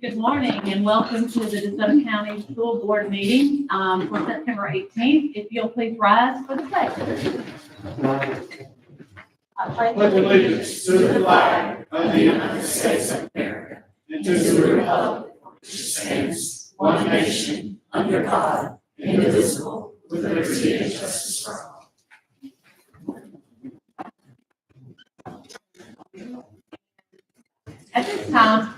Good morning and welcome to the Desoto County School Board meeting for September 18th. If you'll please rise for the pledge. I pledge Allegiance to the flag of the United States of America and to the republic which stands one nation under God, indivisible, with liberty and justice for all. At this time,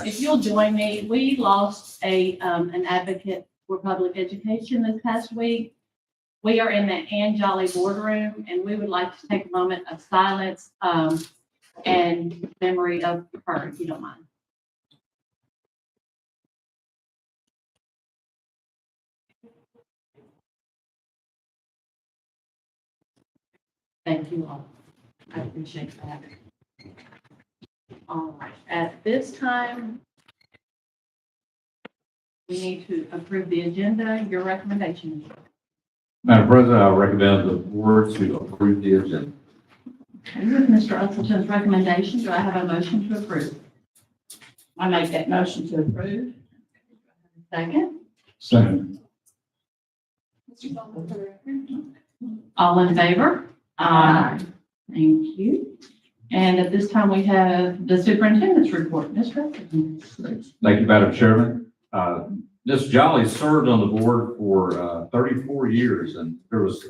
if you'll join me, we lost an advocate for public education this past week. We are in the Ann Jolly boardroom, and we would like to take a moment of silence and memory of her, if you don't mind. Thank you all. I appreciate that. All right, at this time, we need to approve the agenda. Your recommendation. Madam President, I recommend the board to approve the agenda. Okay, with Mr. Usleton's recommendation, do I have a motion to approve? I make that motion to approve. Second? Second. All in favor? Aye. Thank you. And at this time, we have the superintendent's report. Mr. Usleton. Thank you, Madam Chairman. Ms. Jolly served on the board for 34 years, and there was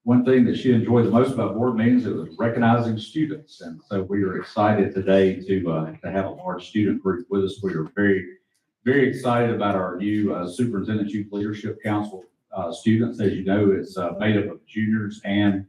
one thing that she enjoyed the most about board meetings. It was recognizing students, and so we are excited today to have a large student group with us. We are very excited about our new Superintendent Youth Leadership Council students. As you know, it's made up of juniors and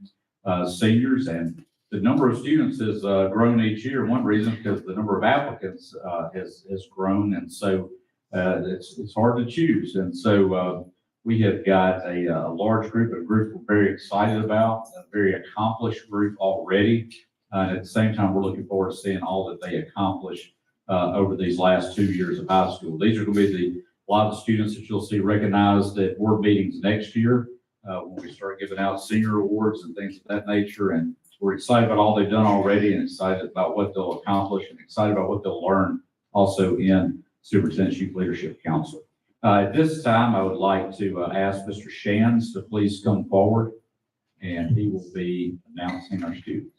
seniors, and the number of students has grown each year. One reason because the number of applicants has grown, and so it's hard to choose. And so we have got a large group, a group we're very excited about, a very accomplished group already. And at the same time, we're looking forward to seeing all that they accomplish over these last 2 years of high school. These are going to be a lot of the students that you'll see recognized at board meetings next year when we start giving out senior awards and things of that nature. And we're excited about all they've done already and excited about what they'll accomplish and excited about what they'll learn also in Superintendent Youth Leadership Council. At this time, I would like to ask Mr. Shands to please come forward, and he will be announcing our students.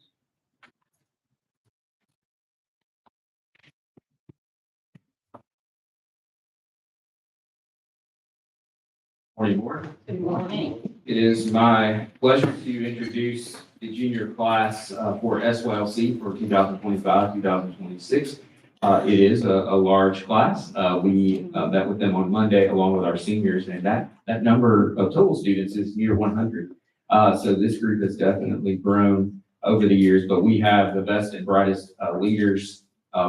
Morning, board. Good morning. It is my pleasure to introduce the junior class for SYLC for 2025-2026. It is a large class. We met with them on Monday along with our seniors, and that number of total students is near 100. So this group has definitely grown over the years, but we have the best and brightest leaders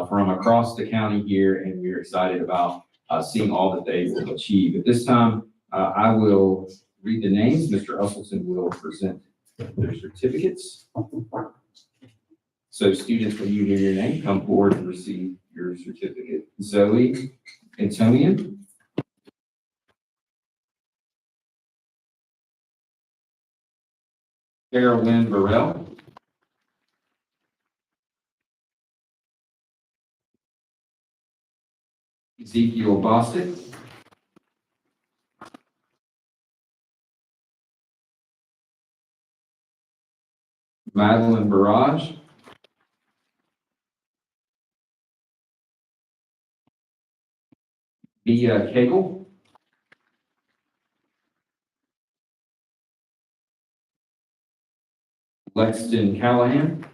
from across the county here, and we're excited about seeing all that they will achieve. At this time, I will read the names. Mr. Usleton will present their certificates. So students, when you hear your name, come forward and receive your certificate. Zoe Antonian. Carolyn Burrell. Ezekiel Bostic. Madeline Barrage. Bia Cagle. Lexton Callahan.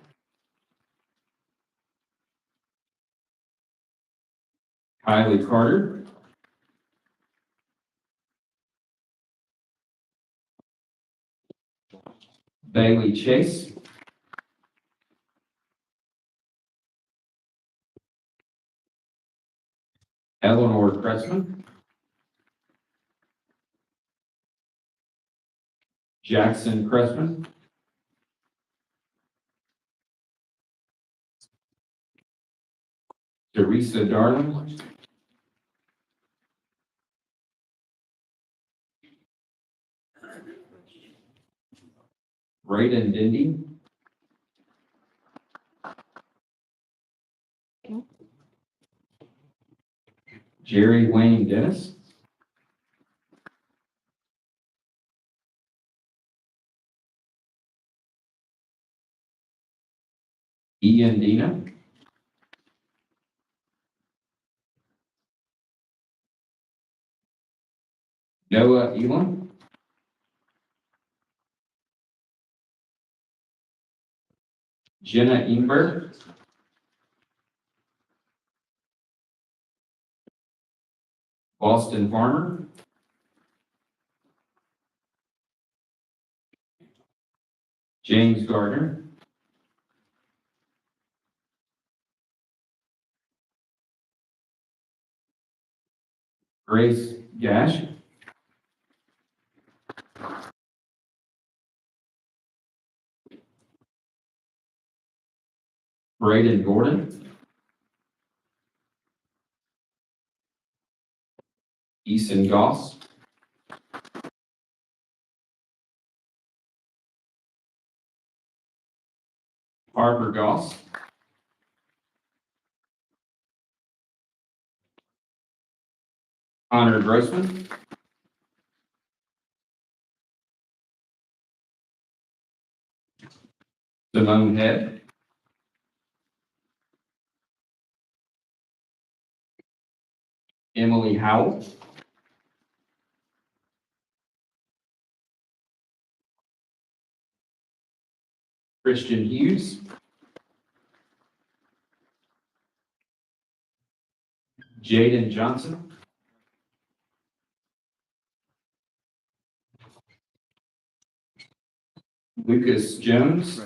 Kylie Carter. Bailey Chase. Eleanor Kretzmann. Jackson Kretzmann. Teresa Darling. Braden Dindy. Jerry Wayne Dennis. Ian Dina. Noah Elam. Jenna Ingber. Boston Farmer. James Gardner. Grace Gash. Braden Gordon. Eason Goss. Harper Goss. Connor Grossman. Simone Head. Emily Howell. Christian Hughes. Jaden Johnson. Lucas Jones.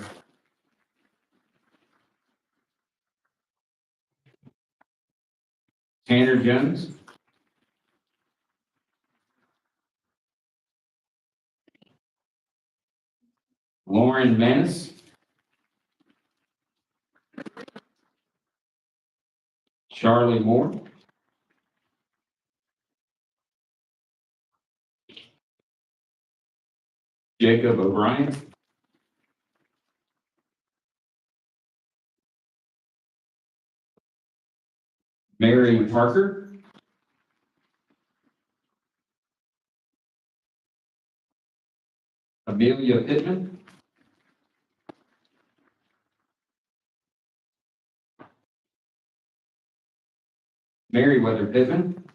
Tanner Jones. Lauren Manis. Charlie Moore. Jacob O'Brien. Mary Parker. Amelia Pittman. Meriwether Pittman.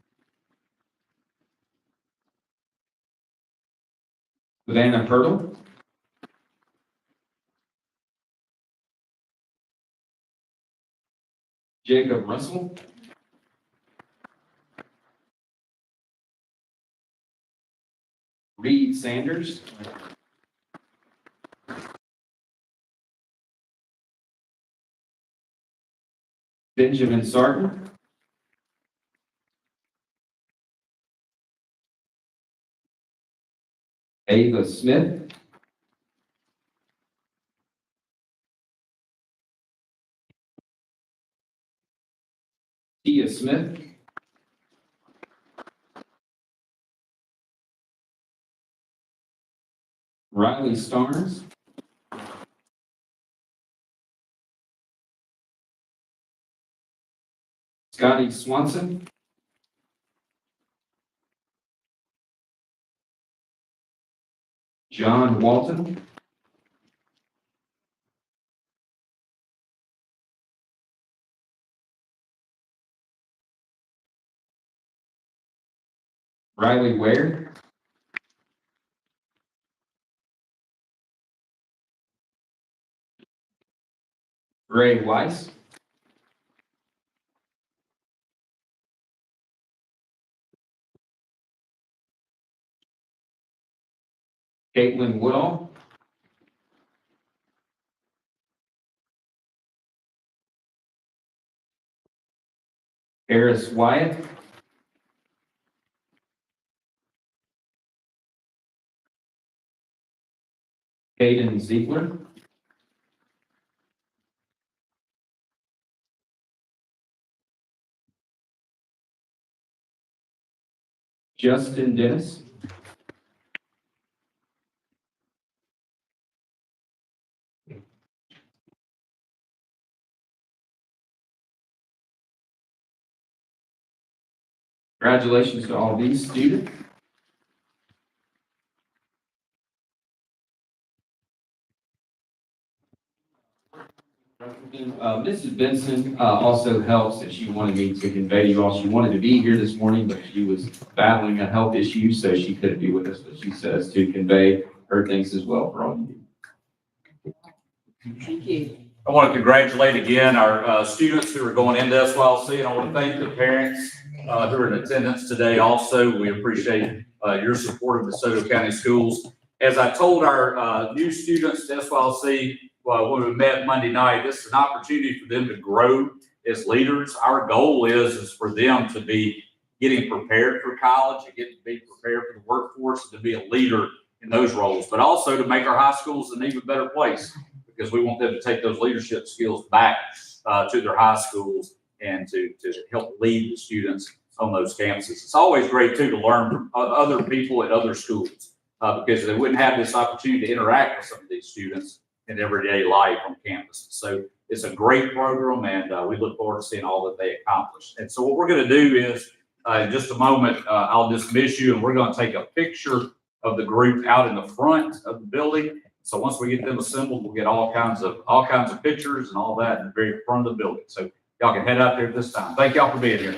Savannah Hurdle. Jacob Russell. Reed Sanders. Benjamin Sarton. Ava Smith. Tia Smith. Riley Starnes. Scotty Swanson. John Walton. Riley Ware. Ray Weiss. Caitlin Woodall. Harris Wyatt. Caden Ziegler. Justin Dennis. Congratulations to all these students. Mrs. Benson also helps, and she wanted me to convey to you all, she wanted to be here this morning, but she was battling a health issue, so she couldn't be with us, but she says to convey her thanks as well for all you do. Thank you. I want to congratulate again our students who are going into SYLC, and I want to thank the parents who are in attendance today also. We appreciate your support of DeSoto County Schools. As I told our new students to SYLC when we met Monday night, this is an opportunity for them to grow as leaders. Our goal is for them to be getting prepared for college and get to be prepared for the workforce and to be a leader in those roles, but also to make our high schools an even better place, because we want them to take those leadership skills back to their high schools and to help lead the students on those campuses. It's always great too to learn from other people at other schools because they wouldn't have this opportunity to interact with some of these students in everyday life on campus. So it's a great program, and we look forward to seeing all that they accomplish. And so what we're going to do is in just a moment, I'll dismiss you, and we're going to take a picture of the group out in the front of the building. So once we get them assembled, we'll get all kinds of pictures and all that in the very front of the building. So y'all can head out there at this time. Thank y'all for being here.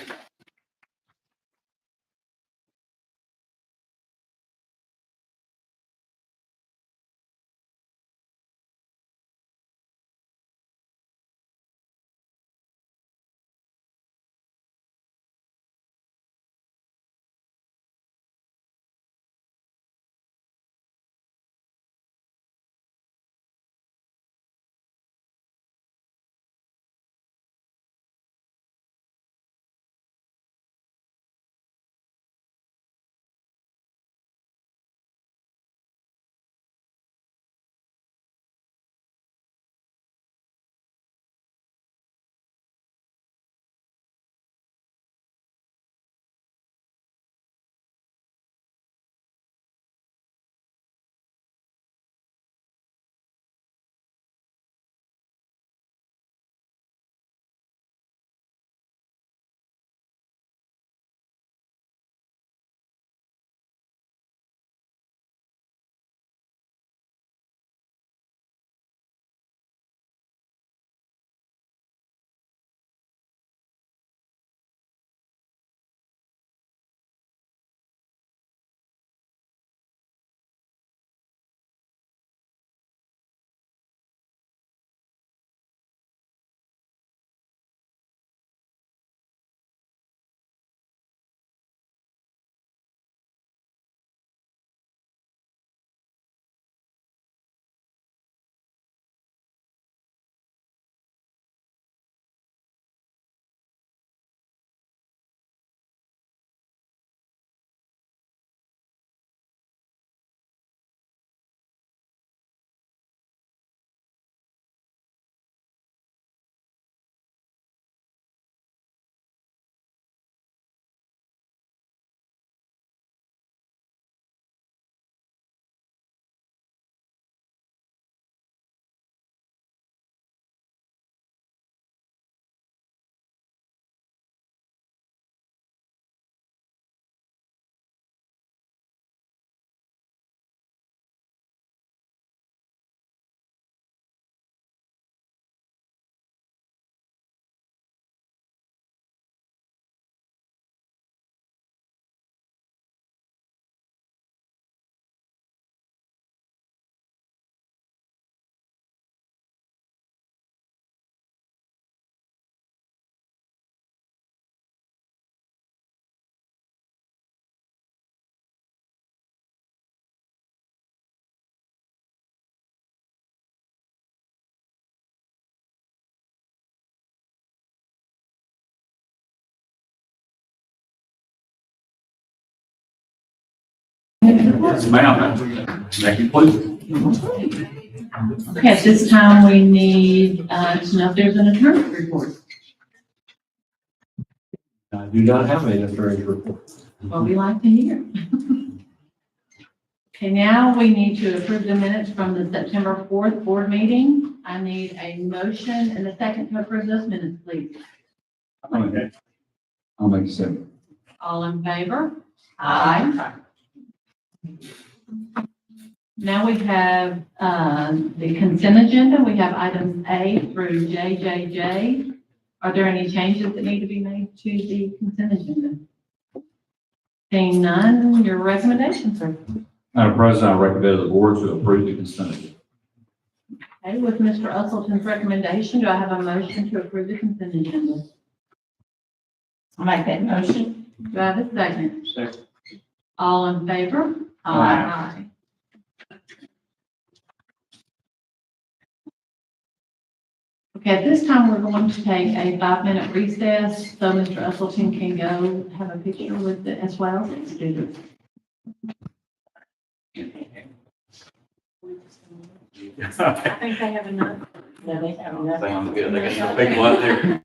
Yes, ma'am. That concludes it. Okay, at this time, we need to know if there's an attorney's report. I do not have a attorney report. What we like to hear. Okay, now we need to approve the minutes from the September 4th board meeting. I need a motion and a second to approve those minutes, please. Okay. I'll make a second. All in favor? Aye. Now we have the consent agenda. We have items A through JJJ. Are there any changes that need to be made to the consent agenda? Seeing none, your recommendation, sir. Madam President, I recommend the board to approve the consent agenda. Okay, with Mr. Usleton's recommendation, do I have a motion to approve the consent agenda? I'll make that motion. Do I have a second? Second. All in favor? Aye. Okay, at this time, we're going to take a 5-minute recess, so Mr. Usleton can go have a picture with the SYL students. I think they have enough. No, they have enough. Sounds good. They got some people out there.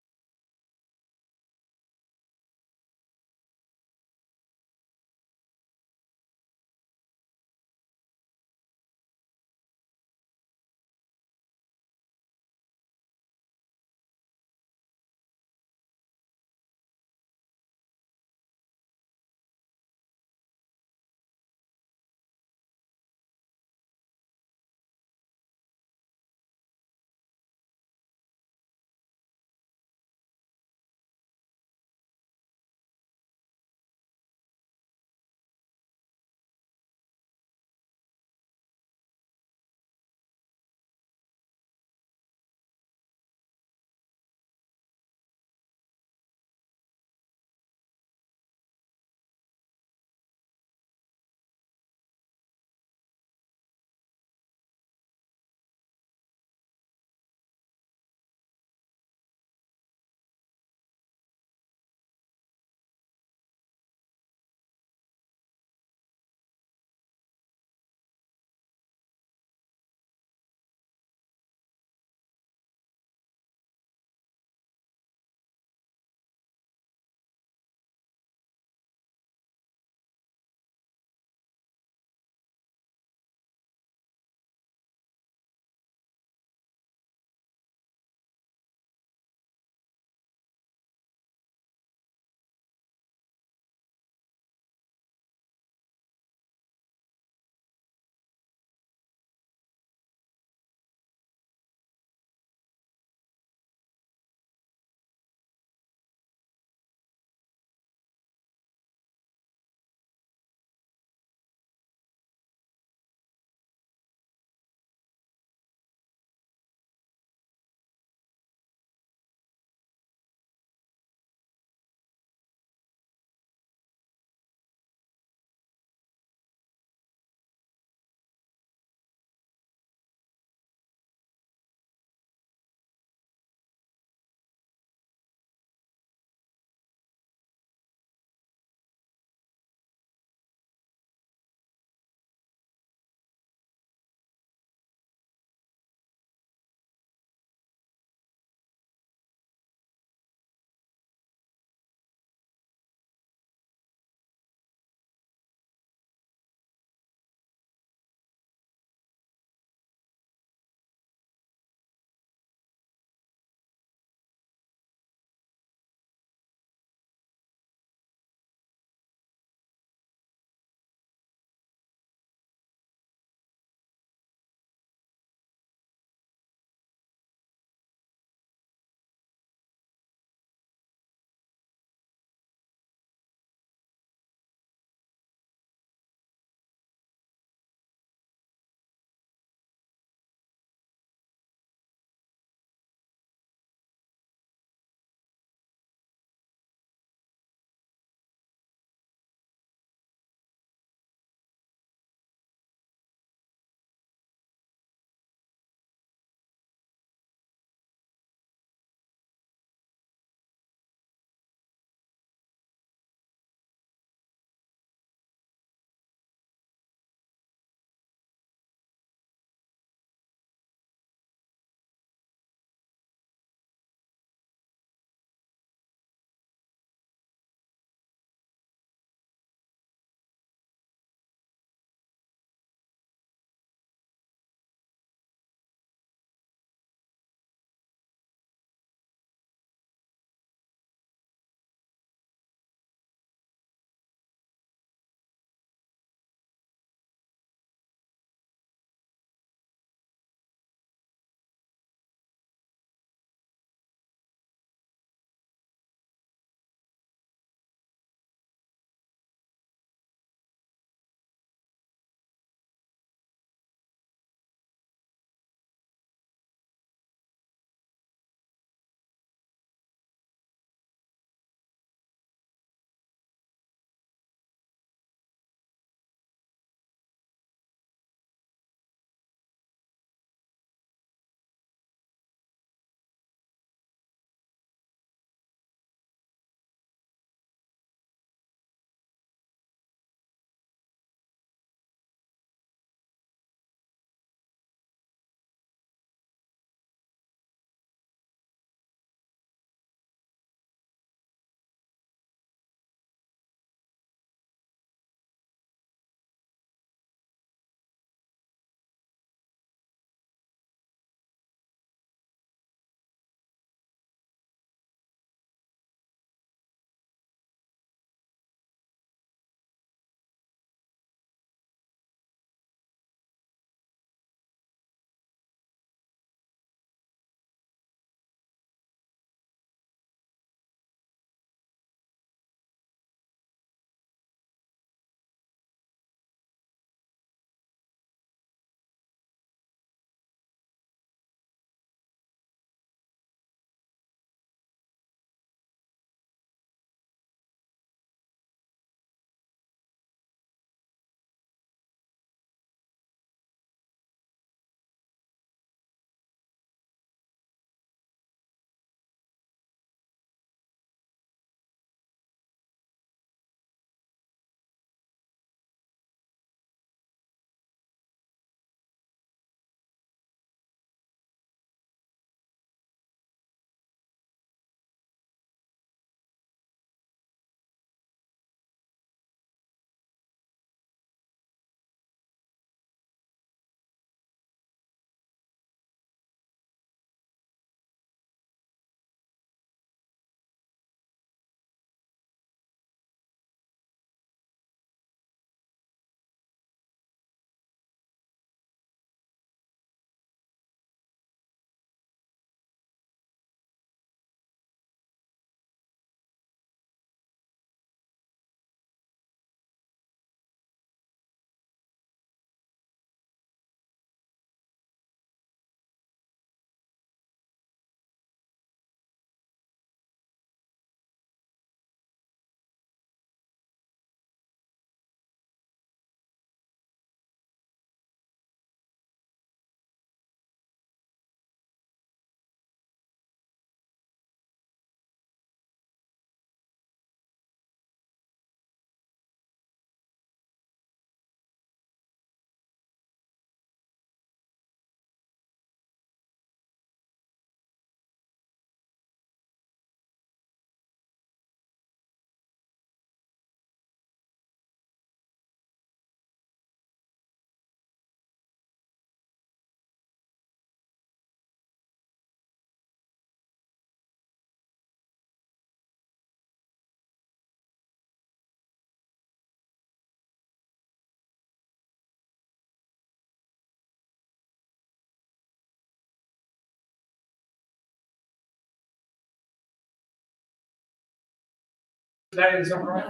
That is all right.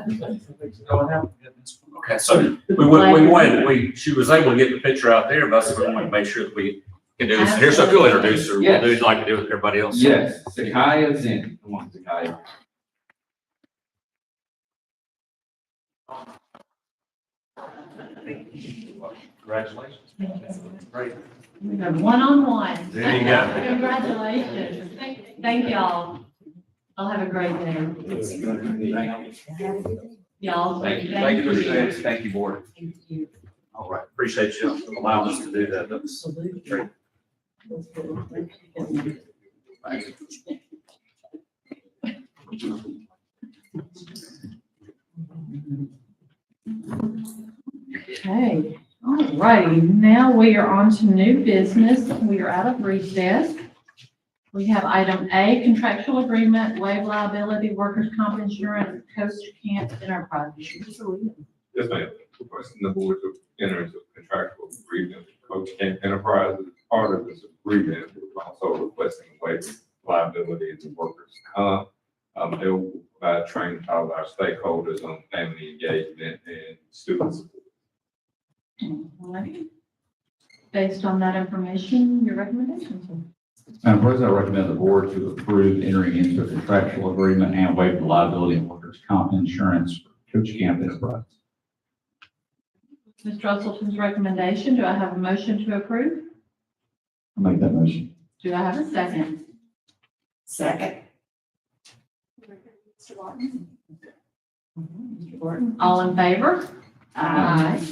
Okay, so she was able to get the picture out there, but we want to make sure that we can do this here. So if you'll introduce her, we'll do it like we do with everybody else. Yes, Zakaya Zinn. Come on, Zakaya. Congratulations. Great. We have one-on-one. There you go. Congratulations. Thank y'all. I'll have a great day. Y'all. Thank you. Thank you, Mr. Sanders. Thank you, board. All right, appreciate you allowing us to do that. That's great. Okay, all righty. Now we are on to new business. We are out of recess. We have item A, contractual agreement, waive liability, workers' comp insurance, Coach Camp Enterprises. Yes, ma'am. Requesting the board to enter into a contractual agreement with Coach Camp Enterprises. Part of this agreement, we're also requesting a waiver of liability in the workers' comp. They will provide training to all our stakeholders on family engagement and student support. All right. Based on that information, your recommendations? Madam President, I recommend the board to approve entering into a contractual agreement and waive the liability and workers' comp insurance for Coach Camp Enterprise. Mr. Russellson's recommendation, do I have a motion to approve? I'll make that motion. Do I have a second? Second. Mr. Barton? Mr. Barton. All in favor? Aye.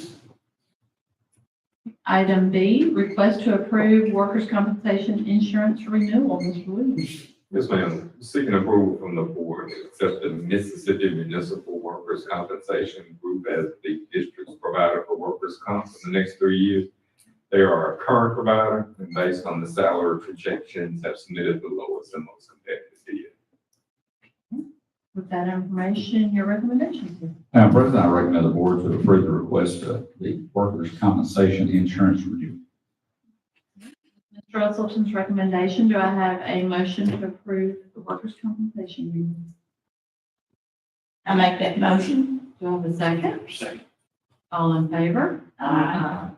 Item B, request to approve workers' compensation insurance renewal. Mr. Williams. Yes, ma'am. Seeking approval from the board to accept the Mississippi Municipal Workers' Compensation Group as the district's provider for workers' comp for the next 3 years. They are our current provider, and based on the salary projections, have submitted the lowest and most competitive bid. With that information, your recommendations? Madam President, I recommend the board to approve the request of the workers' compensation insurance renewal. Mr. Russellson's recommendation, do I have a motion to approve the workers' compensation renewal? I make that motion. Do I have a second? Second. All in favor? Aye.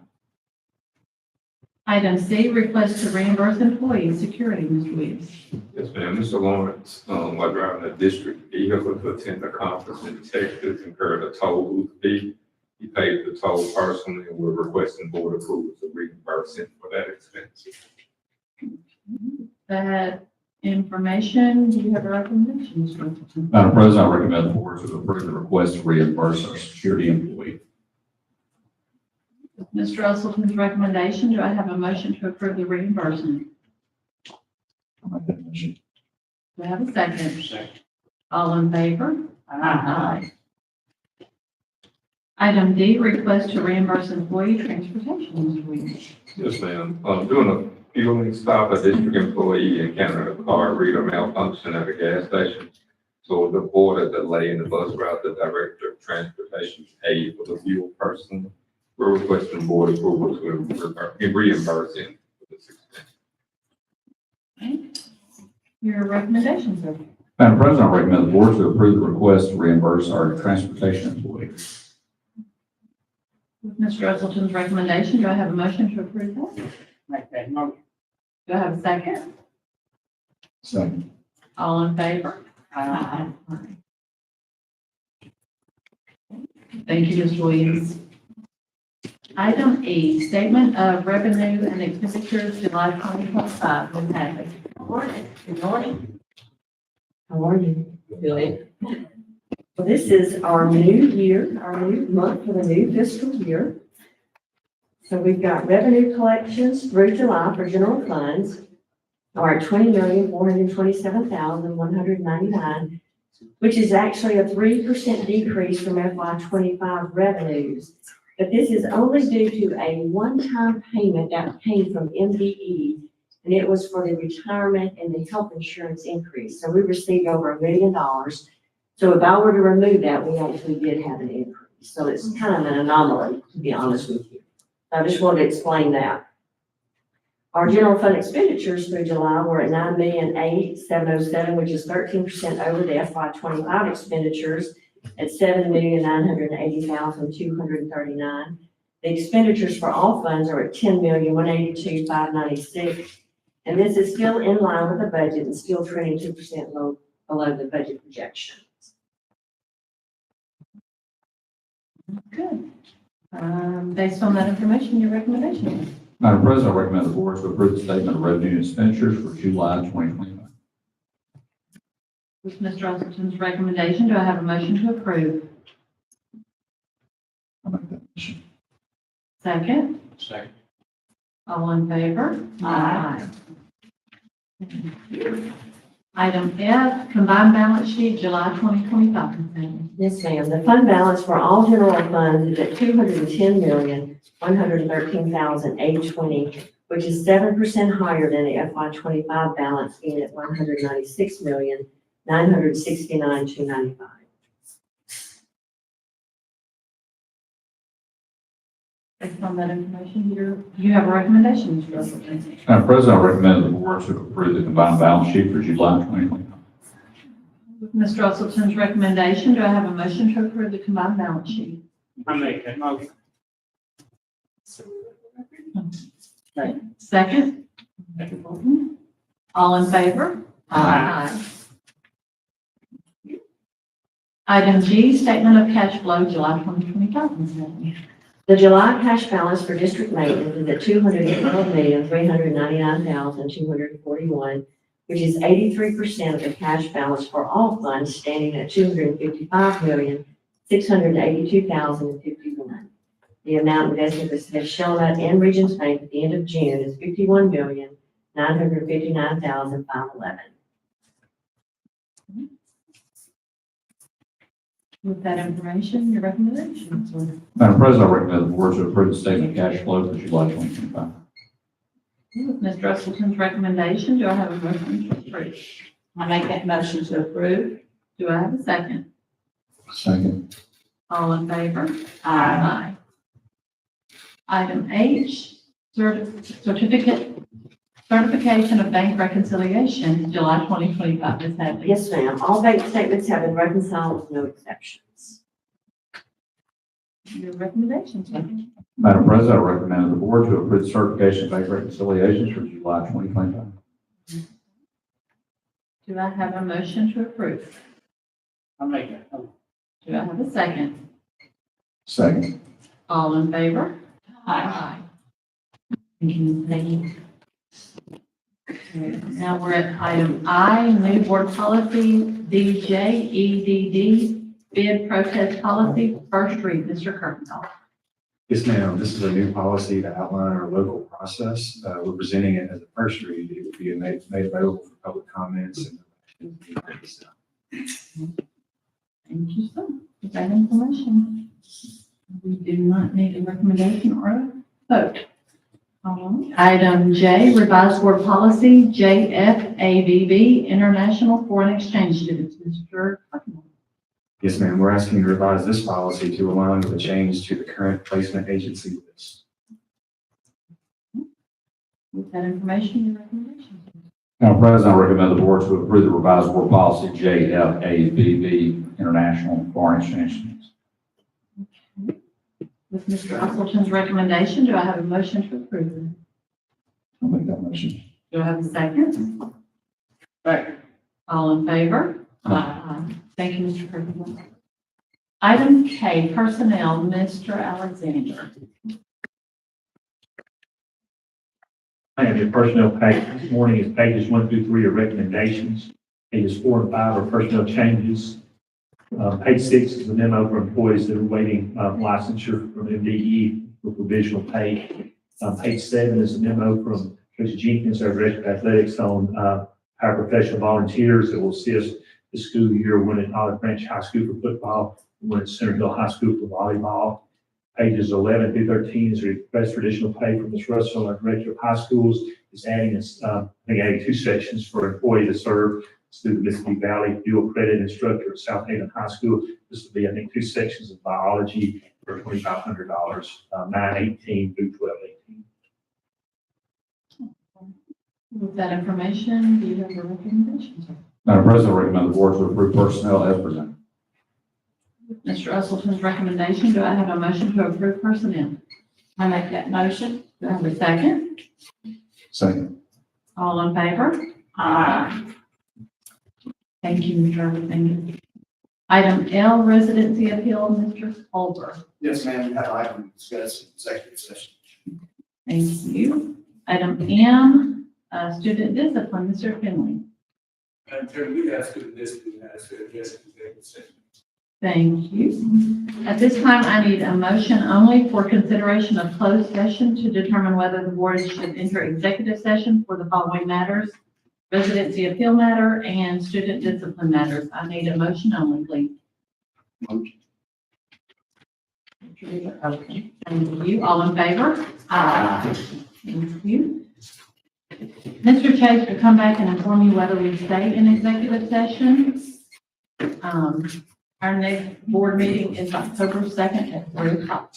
Item C, request to reimburse employees security, Mr. Williams. Yes, ma'am. Mr. Lawrence, while driving a district vehicle to attend a conference in Texas, incurred a toll booth fee. He paid the toll personally, and we're requesting board approval to reimburse him for that expense. That information, do you have a recommendation, Mr. Russellson? Madam President, I recommend the board to approve the request to reimburse our security employee. Mr. Russellson's recommendation, do I have a motion to approve the reimbursement? I'll make that motion. Do I have a second? Second. All in favor? Aye. Item D, request to reimburse employee transportation, Mr. Williams. Yes, ma'am. Doing a fueling stop, a district employee encountered a car reader malfunction at a gas station. So the board a delay in the bus route, the director of transportation paid for the fuel person. We're requesting board approval to reimburse him for this expense. Okay. Your recommendations, sir. Madam President, I recommend the board to approve the request to reimburse our transportation employee. With Mr. Russellson's recommendation, do I have a motion to approve that? Make that motion. Do I have a second? Second. All in favor? Aye. Thank you, Ms. Williams. Item E, statement of revenue and expenditures July 2025. Ms. Hadley. Good morning. How are you? Good. Well, this is our new year, our new month for the new fiscal year. So we've got revenue collections through July for general funds are $20,427,199, which is actually a 3% decrease from FY25 revenues. But this is only due to a one-time payment that came from MDE, and it was for the retirement and the health insurance increase. So we received over $1 million. So if I were to remove that, we actually did have an increase. So it's kind of an anomaly, to be honest with you. I just wanted to explain that. Our general fund expenditures through July were at $9,008,707, which is 13% over the FY25 expenditures. at $7,980,239. The expenditures for all funds are at $10,182,596. And this is still in line with the budget and still trending 2% below the budget projection. Good. Based on that information, your recommendation. Madam President, I recommend the board to approve the statement of revenue and expenditures for July 2025. With Mr. Usleton's recommendation, do I have a motion to approve? I'll make that motion. Second? Second. All in favor? Aye. Item F, combined balance sheet, July 2025. Yes, ma'am. The fund balance for all general funds is at $210,113,820, which is 7% higher than the FY25 balance being at $196,969,295. Based on that information, you have a recommendation, Mr. Usleton. Madam President, I recommend the board to approve the combined balance sheet for July 2025. With Mr. Usleton's recommendation, do I have a motion to approve the combined balance sheet? I make that motion. Second? All in favor? Aye. Item G, statement of cash flow, July 2025. The July cash balance for district maintenance is at $212,399,241, which is 83% of the cash balance for all funds, standing at $255,682,051. The amount invested with Smith Shellnut and Regions Bank at the end of June is $51,959,511. With that information, your recommendation. Madam President, I recommend the board to approve the statement of cash flow for July 2025. With Mr. Usleton's recommendation, do I have a motion to approve? I make that motion to approve. Do I have a second? Second. All in favor? Aye. Item H, certification of bank reconciliation, July 2025. Ms. Hadley. Yes, ma'am. All bank statements have been reconciled with no exceptions. Your recommendations. Madam President, I recommend the board to approve the certification of bank reconciliations for July 2025. Do I have a motion to approve? I make that motion. Do I have a second? Second. All in favor? Aye. Thank you, Ms. Peggy. Now we're at item I, new board policy, DJEDD, bid protest policy, first read. Mr. Kirkendall. Yes, ma'am. This is a new policy to outline our local process. We're presenting it as a first read. It will be made available for public comments. Thank you, sir, for that information. We do not need a recommendation or a vote. Item J, revised board policy, JFABB, international foreign exchange students. Mr. Kirkendall. Yes, ma'am. We're asking to revise this policy to align with the change to the current placement agency list. With that information, your recommendation. Madam President, I recommend the board to approve the revised board policy JFABB, international foreign exchange students. With Mr. Usleton's recommendation, do I have a motion to approve them? I'll make that motion. Do I have a second? Second. All in favor? Aye. Thank you, Mr. Kirkendall. Item K, personnel, Mr. Alexander. I have your personnel package this morning is pages 1 through 3 are recommendations. Pages 4 and 5 are personnel changes. Page 6 is the memo for employees that are awaiting licensure from MDE for provisional pay. Page 7 is a memo from Tracy Jenkins, our Director of Athletics, on paraprofessional volunteers that will assist the school year, one at Olive Branch High School for football, one at Center Hill High School for volleyball. Pages 11 through 13 is a request for additional pay from Ms. Russell, our Director of High Schools, is adding adding 2 sections for an employee to serve through the Mississippi Valley Dual Credit Instructor at South Haven High School. This will be, I think, 2 sections of biology for $2,500, 9/18 through 12/18. With that information, do you have a recommendation? Madam President, I recommend the board to approve personnel as presented. Mr. Usleton's recommendation. Do I have a motion to approve personnel? I make that motion. Do I have a second? Second. All in favor? Aye. Thank you, Mr. Irvin. Thank you. Item L, residency appeal, Mr. Holber. Yes, ma'am, we have item to discuss in executive session. Thank you. Item M, student discipline, Mr. Finley. Madam Chair, we ask you this, we ask you to address executive session. Thank you. At this time, I need a motion only for consideration of closed session to determine whether the board should enter executive session for the following matters: residency appeal matter and student discipline matters. I need a motion only, please. Motion. Okay, thank you. All in favor? Aye. Thank you. Mr. Chase will come back and inform you whether we stay in executive session. Our next board meeting is October 2nd at 3 o'clock.